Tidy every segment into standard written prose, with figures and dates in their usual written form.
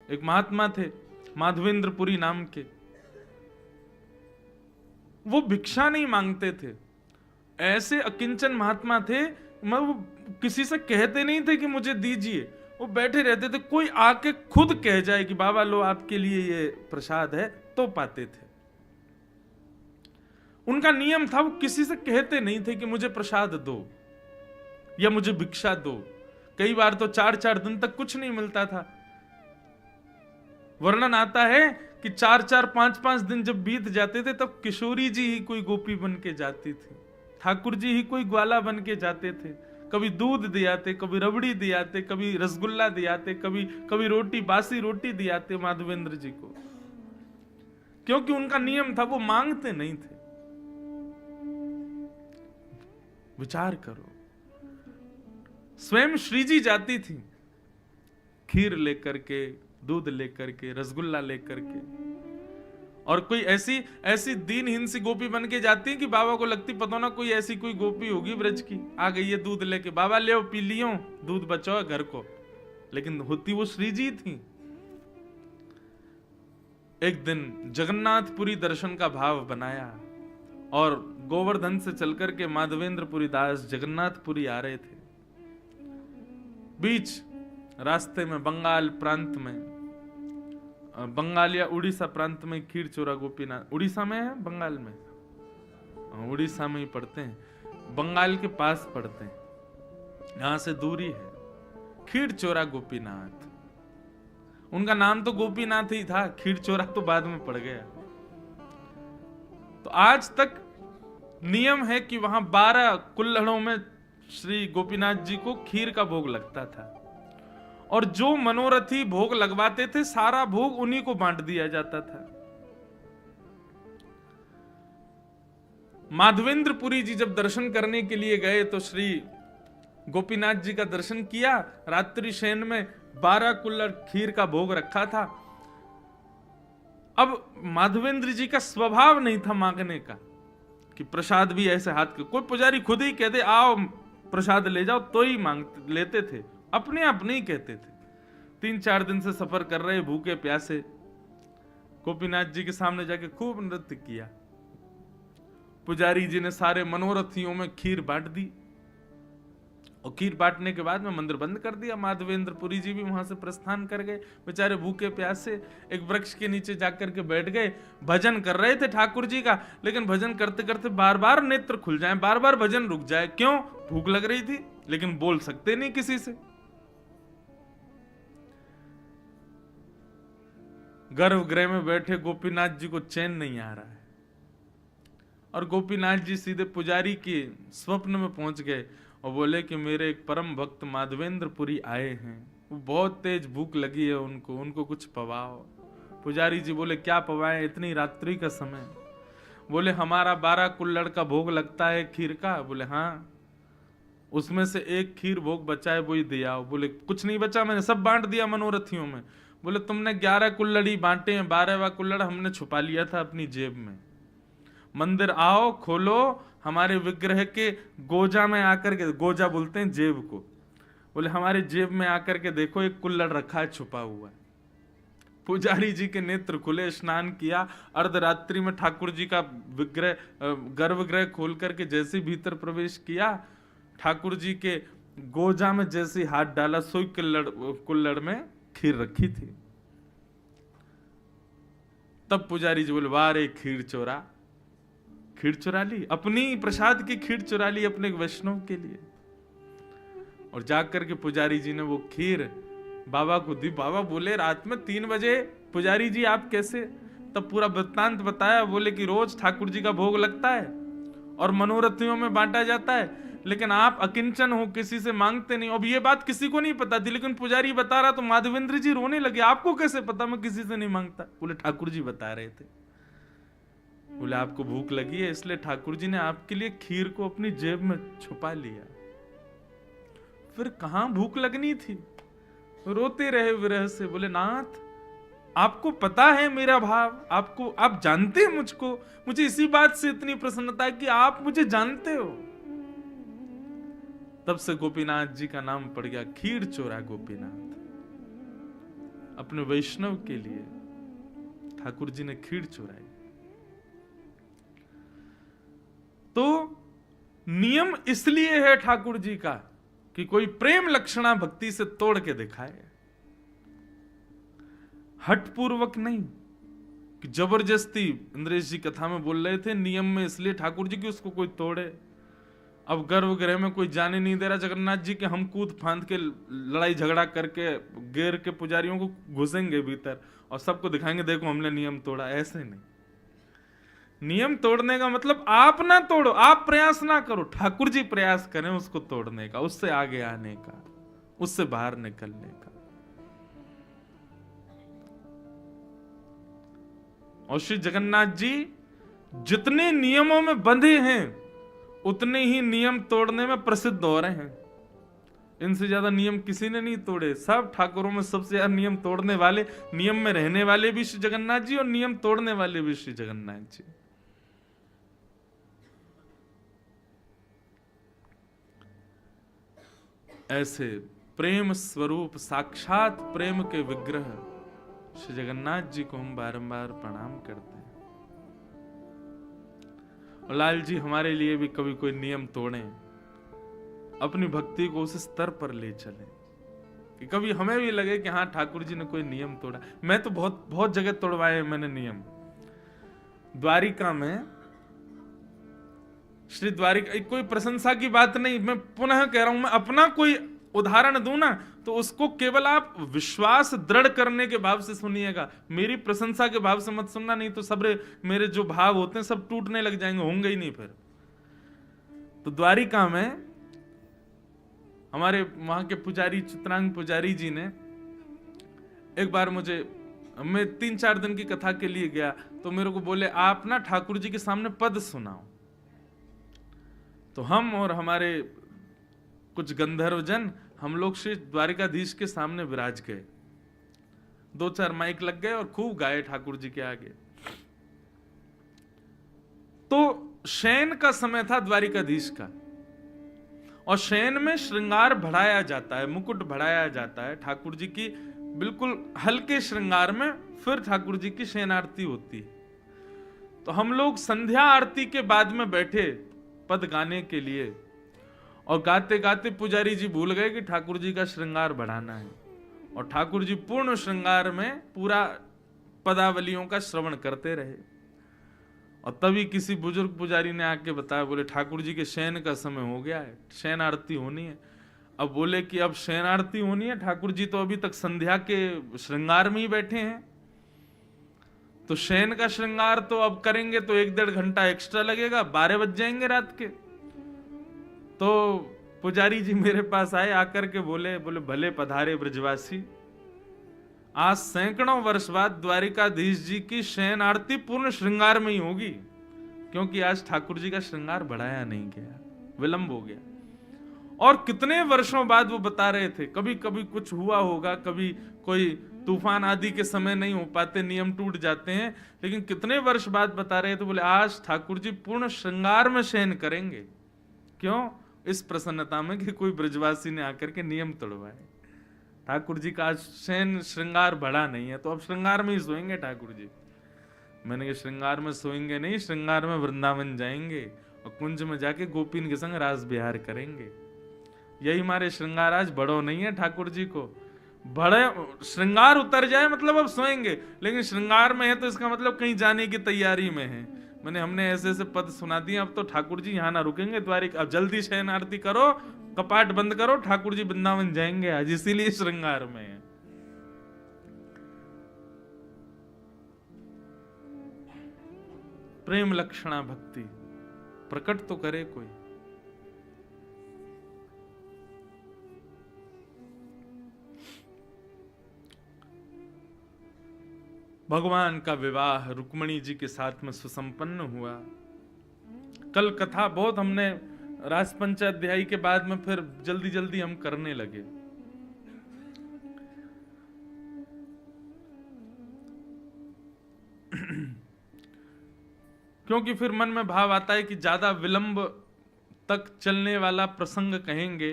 एक महात्मा थे माधवेंद्रपुरी नाम के, वो भिक्षा नहीं मांगते थे, ऐसे अकिंचन महात्मा थे, वो किसी से कहते नहीं थे कि मुझे दीजिए, वो बैठे रहते थे, कोई आके खुद कह जाए कि बाबा लो आपके लिए ये प्रसाद है, तो पाते थे। उनका नियम था, वो किसी से कहते नहीं थे कि मुझे प्रसाद दो या मुझे भिक्षा दो। कई बार तो 4-4 दिन तक कुछ नहीं मिलता था। वर्णन आता है कि 4-4, 5-5 दिन जब बीत जाते थे तब किशोरी जी ही कोई गोपी बन के जाती थी, ठाकुर जी ही कोई ग्वाला बन के जाते थे। कभी दूध दियाते, कभी रबड़ी दियाते, कभी रसगुल्ला दियाते, कभी रोटी, बासी रोटी दियाते माधवेंद्र जी को, क्योंकि उनका नियम था, वो मांगते नहीं थे। विचार करो, स्वयं श्री जी जाती थी खीर लेकर के, दूध लेकर के, रसगुल्ला लेकर के, और कोई ऐसी दीनहीन सी गोपी बन के जाती कि बाबा को लगती पता ना कोई ऐसी कोई गोपी होगी ब्रज की, आ गई है दूध लेके, बाबा ले पी लियो, दूध बचाओ घर को, लेकिन होती वो श्री जी थी। एक दिन जगन्नाथपुरी दर्शन का भाव बनाया और गोवर्धन से चलकर के माधवेंद्रपुरी दास जगन्नाथपुरी आ रहे थे। बीच रास्ते में बंगाल प्रांत में, बंगाल या उड़ीसा प्रांत में खीरचोरा गोपीनाथ, उड़ीसा में है बंगाल में, उड़ीसा में ही पड़ते हैं, बंगाल के पास पड़ते हैं, यहां से दूरी है। खीरचोरा गोपीनाथ, उनका नाम तो गोपीनाथ ही था, खीरचोरा तो बाद में पड़ गया। तो आज तक नियम है कि वहां 12 कुल्हड़ों में श्री गोपीनाथ जी को खीर का भोग लगता था, और जो मनोरथी भोग लगवाते थे सारा भोग उन्हीं को बांट दिया जाता था। माधवेंद्रपुरी जी जब दर्शन करने के लिए गए तो श्री गोपीनाथ जी का दर्शन किया, रात्रि शयन में 12 कुल्हड़ खीर का भोग रखा था। अब माधवेंद्र जी का स्वभाव नहीं था मांगने का कि प्रसाद भी ऐसे हाथ के, कोई पुजारी खुद ही कहते आओ प्रसाद ले जाओ तो ही मांगते लेते थे, अपने आप नहीं कहते थे। 3-4 दिन से सफर कर रहे भूखे प्यासे, गोपीनाथ जी के सामने जाके खूब नृत्य किया। पुजारी जी ने सारे मनोरथियों में खीर बांट दी, और खीर बांटने के बाद में मंदिर बंद कर दिया। माधवेंद्रपुरी जी भी वहां से प्रस्थान कर गए, बेचारे भूखे प्यासे एक वृक्ष के नीचे जाकर के बैठ गए। भजन कर रहे थे ठाकुर जी का, लेकिन भजन करते करते बार बार नेत्र खुल जाए, बार बार भजन रुक जाए। क्यों? भूख लग रही थी, लेकिन बोल सकते नहीं किसी से। गर्भगृह में बैठे गोपीनाथ जी को चैन नहीं आ रहा है, और गोपीनाथ जी सीधे पुजारी के स्वप्न में पहुंच गए और बोले कि मेरे एक परम भक्त माधवेंद्रपुरी आए हैं, वो बहुत तेज भूख लगी है उनको कुछ पवाओ। पुजारी जी बोले क्या पवाएं इतनी रात्रि का समय? बोले हमारा 12 कुल्हड़ का भोग लगता है खीर का। बोले हाँ, उसमें से एक खीर भोग बचा है, वही दिया। बोले कुछ नहीं बचा, मैंने सब बांट दिया मनोरथियों में। बोले तुमने 11 कुल्हड़ी बांटे हैं, 12वां कुल्हड़ हमने छुपा लिया था अपनी जेब में। मंदिर आओ, खोलो, हमारे विग्रह के गोजा में आकर के, गोजा बोलते हैं जेब को, बोले हमारे जेब में आकर के देखो एक कुल्हड़ रखा है छुपा हुआ है। पुजारी जी के नेत्र खुले, स्नान किया, अर्धरात्रि में ठाकुर जी का विग्रह गर्भगृह खोल करके जैसे भीतर प्रवेश किया, ठाकुर जी के गोजा में जैसे हाथ डाला, सोई कुल्हड़ में खीर रखी थी। तब पुजारी जी बोले वाह रे खीर चोरा, खीर चुरा ली, अपनी प्रसाद की खीर चुरा ली अपने वैष्णव के लिए। और जाकर के पुजारी जी ने वो खीर बाबा को दी। बाबा बोले रात में 3 बजे पुजारी जी आप कैसे? तब पूरा वृत्तांत बताया। बोले कि रोज ठाकुर जी का भोग लगता है और मनोरथियों में बांटा जाता है, लेकिन आप अकिंचन हो, किसी से मांगते नहीं। अब ये बात किसी को नहीं पता थी, लेकिन पुजारी बता रहा तो माधवेंद्र जी रोने लगे, आपको कैसे पता मैं किसी से नहीं मांगता? बोले ठाकुर जी बता रहे थे। बोले आपको भूख लगी है इसलिए ठाकुर जी ने आपके लिए खीर को अपनी जेब में छुपा लिया। फिर कहां भूख लगनी थी? रोते रहे विरह से। बोले नाथ आपको पता है मेरा भाव, आपको, आप जानते हैं मुझको, मुझे इसी बात से इतनी प्रसन्नता है कि आप मुझे जानते हो। तब से गोपीनाथ जी का नाम पड़ गया खीर चोरा गोपीनाथ। अपने वैष्णव के लिए ठाकुर जी ने खीर चुराई। तो नियम इसलिए है ठाकुर जी का कि कोई प्रेम लक्षणा भक्ति से तोड़ के दिखाए, हट पूर्वक नहीं कि जबरदस्ती। इंद्रेश जी कथा में बोल रहे थे नियम में इसलिए ठाकुर जी की उसको कोई तोड़े। अब गर्भगृह में कोई जाने नहीं दे रहा जगन्नाथ जी के, हम कूद फांद के लड़ाई झगड़ा करके गेर के पुजारियों को घुसेंगे भीतर और सबको दिखाएंगे देखो हमने नियम तोड़ा। ऐसे नहीं, नियम तोड़ने का मतलब आप ना तोड़ो, आप प्रयास ना करो, ठाकुर जी प्रयास करें उसको तोड़ने का, उससे आगे आने का, उससे बाहर निकलने का। और श्री जगन्नाथ जी जितने नियमों में बंधे हैं उतने ही नियम तोड़ने में प्रसिद्ध हो रहे हैं। इनसे ज्यादा नियम किसी ने नहीं तोड़े। सब ठाकुरों में सबसे ज्यादा नियम तोड़ने वाले, नियम में रहने वाले भी श्री जगन्नाथ जी और नियम तोड़ने वाले भी श्री जगन्नाथ जी। ऐसे प्रेम स्वरूप साक्षात प्रेम के विग्रह श्री जगन्नाथ जी को हम बारंबार प्रणाम करते हैं। और लाल जी हमारे लिए भी कभी कोई नियम तोड़े, अपनी भक्ति को उस स्तर पर ले चले कि कभी हमें भी लगे कि हाँ ठाकुर जी ने कोई नियम तोड़ा। मैं तो बहुत बहुत जगह तोड़वाए मैंने नियम। द्वारिका में श्री द्वारिका, कोई प्रशंसा की बात नहीं, मैं पुनः कह रहा हूं, मैं अपना कोई उदाहरण दूं ना तो उसको केवल आप विश्वास दृढ़ करने के भाव से सुनिएगा, मेरी प्रशंसा के भाव से मत सुनना, नहीं तो सब मेरे जो भाव होते हैं सब टूटने लग जाएंगे, होंगे ही नहीं फिर। तो द्वारिका में हमारे वहां के पुजारी चित्रांग पुजारी जी ने एक बार मुझे, मैं 3-4 दिन की कथा के लिए गया तो मेरे को बोले आप ना ठाकुर जी के सामने पद सुनाओ। तो हम और हमारे कुछ गंधर्व जन, हम लोग श्री द्वारिकाधीश के सामने विराज गए, 2-4 माइक लग गए और खूब गाए ठाकुर जी के आगे। तो शयन का समय था द्वारिकाधीश का, और शयन में श्रृंगार बढ़ाया जाता है, मुकुट बढ़ाया जाता है ठाकुर जी की, बिल्कुल हल्के श्रृंगार में फिर ठाकुर जी की शयन आरती होती है। तो हम लोग संध्या आरती के बाद में बैठे पद गाने के लिए, और गाते गाते पुजारी जी भूल गए कि ठाकुर जी का श्रृंगार बढ़ाना है, और ठाकुर जी पूर्ण श्रृंगार में पूरा पदावलियों का श्रवण करते रहे। और तभी किसी बुजुर्ग पुजारी ने आके बताया, बोले ठाकुर जी के शयन का समय हो गया है, शयन आरती होनी है। अब बोले कि अब शयन आरती होनी है, ठाकुर जी तो अभी तक संध्या के श्रृंगार में ही बैठे हैं, तो शयन का श्रृंगार तो अब करेंगे तो 1-1.5 घंटा एक्स्ट्रा लगेगा, 12 बज जाएंगे रात के। तो पुजारी जी मेरे पास आए, आकर के बोले भले पधारे ब्रजवासी, आज सैकड़ों वर्ष बाद द्वारिकाधीश जी की शयन आरती पूर्ण श्रृंगार में ही होगी, क्योंकि आज ठाकुर जी का श्रृंगार बढ़ाया नहीं गया, विलंब हो गया। और कितने वर्षों बाद वो बता रहे थे, कभी कभी कुछ हुआ होगा, कभी कोई तूफान आदि के समय नहीं हो पाते, नियम टूट जाते हैं, लेकिन कितने वर्ष बाद बता रहे थे, बोले आज ठाकुर जी पूर्ण श्रृंगार में शयन करेंगे। क्यों? इस प्रसन्नता में कि कोई ब्रजवासी ने आकर के नियम तोड़वाए। ठाकुर जी का आज शयन श्रृंगार बढ़ा नहीं है, तो अब श्रृंगार में ही सोएंगे ठाकुर जी। मैंने कहा श्रृंगार में सोएंगे नहीं, श्रृंगार में वृंदावन जाएंगे और कुंज में जाके गोपीन के संग रास विहार करेंगे। यही हमारे श्रृंगार आज बड़ो नहीं है ठाकुर जी को, बड़े श्रृंगार उतर जाए मतलब अब सोएंगे, लेकिन श्रृंगार में है तो इसका मतलब कहीं जाने की तैयारी में है। हमने ऐसे ऐसे पद सुना दिए, अब तो ठाकुर जी यहाँ ना रुकेंगे द्वारिका, अब जल्दी शयन आरती करो, कपाट बंद करो, ठाकुर जी वृंदावन जाएंगे आज, इसीलिए श्रृंगार में है। प्रेम लक्षणा भक्ति प्रकट तो करे कोई। भगवान का विवाह रुक्मिणी जी के साथ में सुसंपन्न हुआ। कल कथा बहुत हमने रासपंचाध्यायी के बाद में फिर जल्दी जल्दी हम करने लगे। क्योंकि फिर मन में भाव आता है कि ज्यादा विलंब तक चलने वाला प्रसंग कहेंगे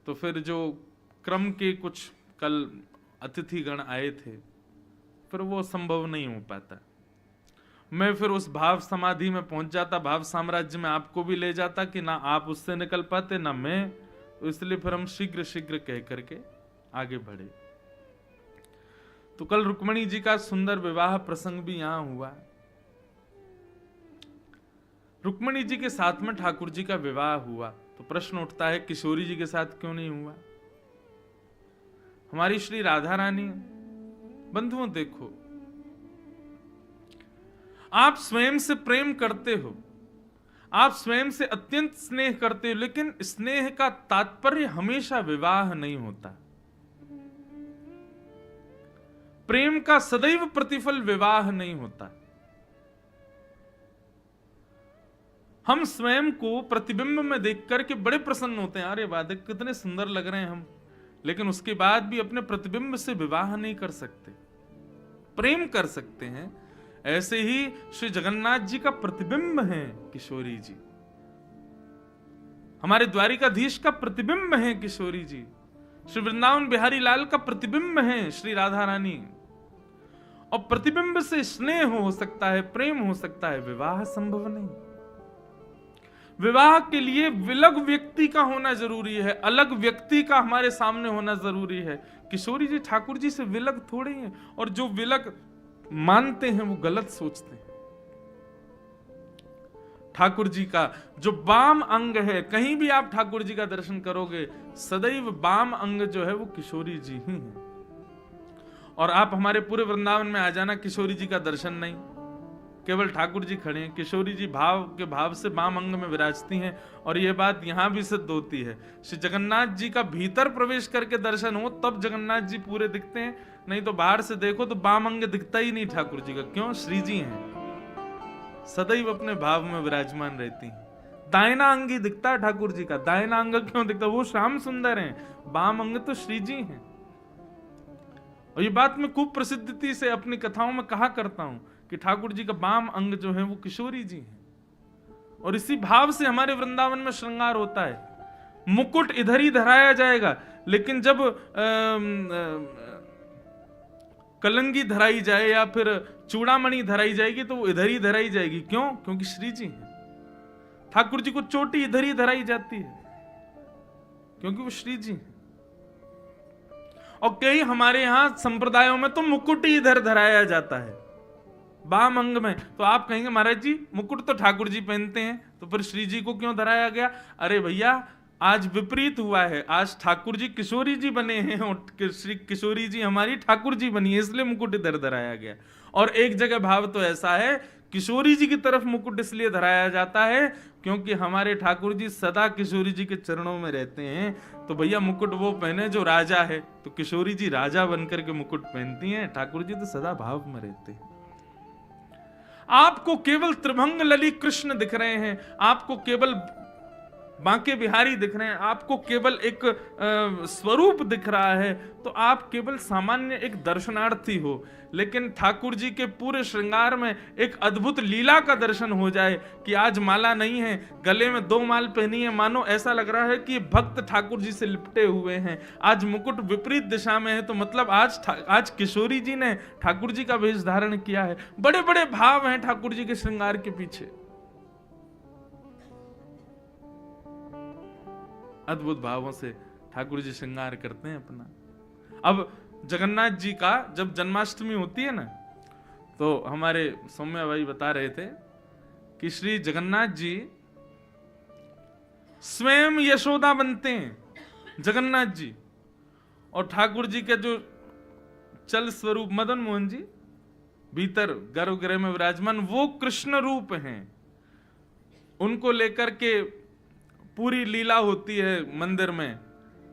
तो फिर जो क्रम के कुछ कल अतिथिगण आए थे, फिर वो संभव नहीं हो पाता। मैं फिर उस भाव समाधि में पहुंच जाता, भाव साम्राज्य में आपको भी ले जाता कि ना आप उससे निकल पाते ना मैं, तो इसलिए फिर हम शीघ्र शीघ्र कह करके आगे बढ़े। तो कल रुक्मणी जी का सुंदर विवाह प्रसंग भी यहां हुआ। रुक्मणी जी के साथ में ठाकुर जी का विवाह हुआ, तो प्रश्न उठता है किशोरी जी के साथ क्यों नहीं हुआ? हमारी श्री राधा रानी, बंधुओं देखो, आप स्वयं से प्रेम करते हो, आप स्वयं से अत्यंत स्नेह करते हो, लेकिन स्नेह का तात्पर्य हमेशा विवाह नहीं होता। प्रेम का सदैव प्रतिफल विवाह नहीं होता। हम स्वयं को प्रतिबिंब में देख करके बड़े प्रसन्न होते हैं, अरे वाह कितने सुंदर लग रहे हैं हम, लेकिन उसके बाद भी अपने प्रतिबिंब से विवाह नहीं कर सकते, प्रेम कर सकते हैं। ऐसे ही श्री जगन्नाथ जी का प्रतिबिंब है किशोरी जी, हमारे द्वारिकाधीश का प्रतिबिंब है किशोरी जी, श्री वृंदावन बिहारी लाल का प्रतिबिंब है श्री राधा रानी। और प्रतिबिंब से स्नेह हो सकता है, प्रेम हो सकता है, विवाह संभव नहीं। विवाह के लिए विलग व्यक्ति का होना जरूरी है, अलग व्यक्ति का हमारे सामने होना जरूरी है। किशोरी जी ठाकुर जी से विलग थोड़े हैं, और जो विलग मानते हैं वो गलत सोचते हैं। ठाकुर जी का जो वाम अंग है, कहीं भी आप ठाकुर जी का दर्शन करोगे सदैव वाम अंग जो है वो किशोरी जी ही है। और आप हमारे पूरे वृंदावन में आ जाना, किशोरी जी का दर्शन नहीं, केवल ठाकुर जी खड़े हैं। किशोरी जी भाव के भाव से वाम अंग में विराजती हैं, और यह बात यहां भी सिद्ध होती है। श्री जगन्नाथ जी का भीतर प्रवेश करके दर्शन हो तब जगन्नाथ जी पूरे दिखते हैं, नहीं तो बाहर से देखो तो वाम अंग दिखता ही नहीं ठाकुर जी का। क्यों? श्री जी हैं, सदैव अपने भाव में विराजमान रहती हैं। दाहिना अंग ही दिखता है ठाकुर जी का, दाहिना अंग क्यों दिखता? वो श्याम सुंदर हैं, वाम अंग तो श्री जी हैं। और ये बात मैं खूब प्रसिद्धि से अपनी कथाओं में कहा करता हूं कि ठाकुर जी का वाम अंग जो है वो किशोरी जी हैं, और इसी भाव से हमारे वृंदावन में श्रृंगार होता है। मुकुट इधर ही धराया जाएगा, लेकिन जब कलंगी धराई जाए या फिर चूड़ामणि धराई जाएगी तो वो इधर ही धराई जाएगी। क्यों? क्योंकि श्री जी हैं। ठाकुर जी को चोटी इधर ही धराई जाती है क्योंकि वो श्री जी हैं। और कई हमारे यहां संप्रदायों में तो मुकुट ही इधर धराया जाता है वाम अंग में। तो आप कहेंगे महाराज जी मुकुट तो ठाकुर जी पहनते हैं, तो फिर श्री जी को क्यों धराया गया? अरे भैया आज विपरीत हुआ है, आज ठाकुर जी किशोरी जी बने हैं और श्री किशोरी जी हमारी ठाकुर जी बनी है, इसलिए मुकुट इधर धराया गया। और एक जगह भाव तो ऐसा है, किशोरी जी की तरफ मुकुट इसलिए धराया जाता है क्योंकि हमारे ठाकुर जी सदा किशोरी जी के चरणों में रहते हैं। तो भैया मुकुट वो पहने जो राजा है, तो किशोरी जी राजा बनकर के मुकुट पहनती हैं, ठाकुर जी तो सदा भाव में रहते हैं। आपको केवल त्रिभंग लली कृष्ण दिख रहे हैं, आपको केवल बांके बिहारी दिख रहे हैं, आपको केवल एक स्वरूप दिख रहा है, तो आप केवल सामान्य एक दर्शनार्थी हो। लेकिन ठाकुर जी के पूरे श्रृंगार में एक अद्भुत लीला का दर्शन हो जाए कि आज माला नहीं है, गले में 2 माल पहनी है, मानो ऐसा लग रहा है कि भक्त ठाकुर जी से लिपटे हुए हैं। आज मुकुट विपरीत दिशा में है, तो मतलब आज किशोरी जी ने ठाकुर जी का वेश धारण किया है। बड़े बड़े भाव हैं ठाकुर जी के श्रृंगार के पीछे, अद्भुत भावों से ठाकुर जी श्रृंगार करते हैं अपना। अब जगन्नाथ जी का जब जन्माष्टमी होती है ना, तो हमारे सौम्या भाई बता रहे थे कि श्री जगन्नाथ जी स्वयं यशोदा बनते हैं जगन्नाथ जी, और ठाकुर जी के जो चल स्वरूप मदन मोहन जी भीतर गर्भगृह में विराजमान वो कृष्ण रूप हैं। उनको लेकर के पूरी लीला होती है मंदिर में,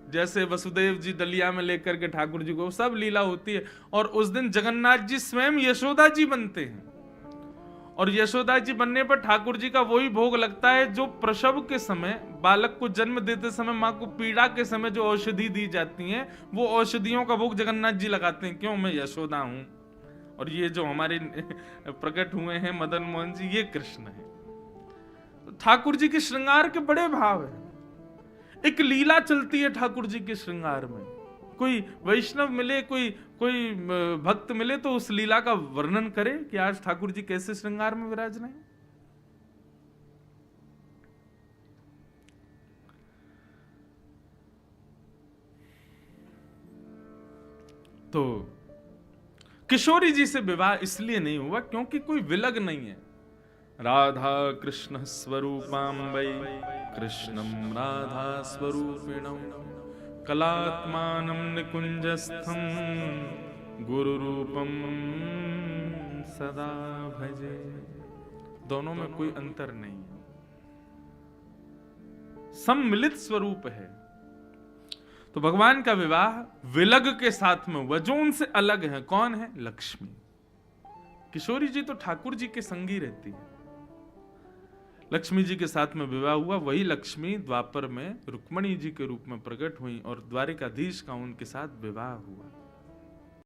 जैसे वसुदेव जी दलिया में लेकर के ठाकुर जी को, सब लीला होती है। और उस दिन जगन्नाथ जी स्वयं यशोदा जी बनते हैं, और यशोदा जी बनने पर ठाकुर जी का वही भोग लगता है जो प्रसव के समय, बालक को जन्म देते समय माँ को पीड़ा के समय जो औषधि दी जाती हैं, वो औषधियों का भोग जगन्नाथ जी लगाते हैं। क्यों? मैं यशोदा हूं, और ये जो हमारे प्रकट हुए हैं मदन मोहन जी, ये कृष्ण है। ठाकुर जी के श्रृंगार के बड़े भाव है, एक लीला चलती है ठाकुर जी के श्रृंगार में, कोई वैष्णव मिले, कोई कोई भक्त मिले तो उस लीला का वर्णन करे कि आज ठाकुर जी कैसे श्रृंगार में विराज रहे हैं। तो किशोरी जी से विवाह इसलिए नहीं हुआ क्योंकि कोई विलग नहीं है। राधा कृष्ण स्वरूपाम्बै कृष्णम राधा स्वरूपिणम कलात्मानं निकुंजस्थम गुरु रूपम सदा भजे। दोनों में कोई अंतर नहीं है, सम्मिलित स्वरूप है। तो भगवान का विवाह विलग के साथ में हुआ, जो उनसे अलग है। कौन है? लक्ष्मी। किशोरी जी तो ठाकुर जी के संगी रहती है, लक्ष्मी जी के साथ में विवाह हुआ। वही लक्ष्मी द्वापर में रुक्मणी जी के रूप में प्रकट हुई और द्वारिकाधीश का उनके साथ विवाह हुआ।